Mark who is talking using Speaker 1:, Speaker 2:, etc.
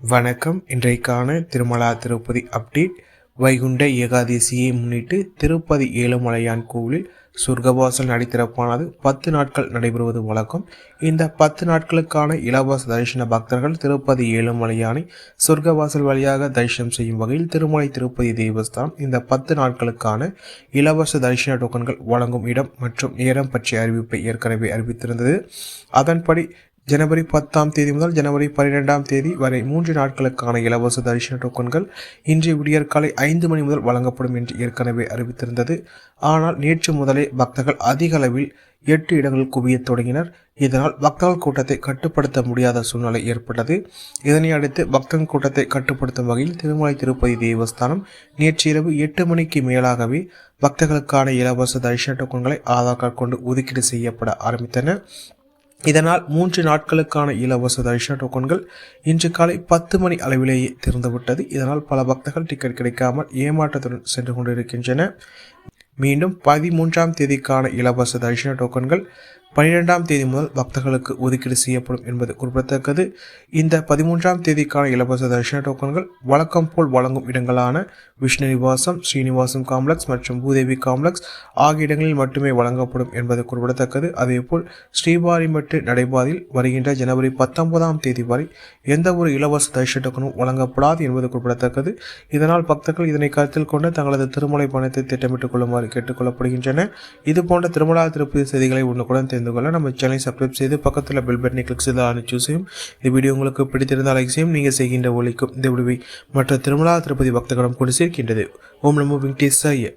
Speaker 1: வணக்கம். இன்றைக்கான திருமலா திருப்பதி அப்டேட். வைகுண்ட ஏகாதசியை முன்னிட்டு திருப்பதி ஏழுமலையான் கோவிலில் சொர்க்கவாசல் நடைத்திறப்பானது 10 நாட்கள் நடைபெறுவது வழக்கம். இந்த 10 நாட்களுக்கான இலவச தரிசன பக்தர்கள் திருப்பதி ஏழுமலையானை சொர்க்கவாசல் வழியாக தரிசனம் செய்யும் வகையில் திருமலை திருப்பதி தேவஸ்தானம் இந்த 10 நாட்களுக்கான இலவச தரிசன டோக்கன்கள் வழங்கும் இடம் மற்றும் நேரம் பற்றிய அறிவிப்பை ஏற்கனவே அறிவித்திருந்தது. அதன்படி ஜனவரி 10 முதல் ஜனவரி 12 வரை 3 நாட்களுக்கான இலவச தரிசன டோக்கன்கள் இன்று விடியற்காலை 5 மணி முதல் வழங்கப்படும் என்று ஏற்கனவே அறிவித்திருந்தது. ஆனால் நேற்று முதலே பக்தர்கள் அதிக அளவில் 8 இடங்களில் குவியத் தொடங்கினர். இதனால் பக்தர்கள் கூட்டத்தை கட்டுப்படுத்த முடியாத சூழ்நிலை ஏற்பட்டது. இதனை அடுத்து பக்தர்கள் கூட்டத்தை கட்டுப்படுத்தும் வகையில் திருமலை திருப்பதி தேவஸ்தானம் நேற்று இரவு 8 மணிக்கு மேலாகவே பக்தர்களுக்கான இலவச தரிசன டோக்கன்களை ஆதார் கார்டு கொண்டு ஒதுக்கீடு செய்யப்பட ஆரம்பித்தன. இதனால் 3 நாட்களுக்கான இலவச தரிசன டோக்கன்கள் இன்று காலை 10 மணி அளவிலேயே திறந்துவிட்டது. இதனால் பல பக்தர்கள் டிக்கெட் கிடைக்காமல் ஏமாற்றத்துடன் சென்று கொண்டிருக்கின்றனர். மீண்டும் 13 இலவச தரிசன டோக்கன்கள் 12 முதல் பக்தர்களுக்கு ஒதுக்கீடு செய்யப்படும் என்பது குறிப்பிடத்தக்கது. இந்த 13 இலவச தரிசன டோக்கன்கள் வழக்கம் போல் வழங்கும் இடங்களான விஷ்ணு நிவாசம், ஸ்ரீனிவாசம் காம்ப்ளெக்ஸ் மற்றும் பூதேவி காம்ப்ளெக்ஸ் ஆகிய இடங்களில் மட்டுமே வழங்கப்படும் என்பது குறிப்பிடத்தக்கது. அதேபோல் ஸ்ரீவாரிமட்டு நடைபாதையில் வருகின்ற ஜனவரி 19 வரை எந்த ஒரு இலவச தரிசன டோக்கனும் வழங்கப்படாது என்பது குறிப்பிடத்தக்கது. இதனால் பக்தர்கள் இதனை கருத்தில் கொண்டு தங்களது திருமலை பயணத்தை திட்டமிட்டுக் கொள்ளுமாறு கேட்டுக்கொள்ளப்படுகின்றனர். இதுபோன்ற திருமலா திருப்பதி செய்திகளை உடனுக்குடன் தெரிந்து கொள்ள நம்ம சேனலை சப்ஸ்கிரைப் செய்து பக்கத்தில் பெல் பட்டனை கிளிக் செய்து அனுப்பிச்சு செய்யும். இந்த வீடியோ உங்களுக்கு பிடித்திருந்தால் லைக் செய்யும். நீங்கள் செய்கின்ற ஒலிக்கும் இந்த விடுவை மற்ற திருமலா திருப்பதி பக்தர்களிடம் கொண்டு சேர்க்கின்றது. ஓம் நமோ வெங்கடேசாய.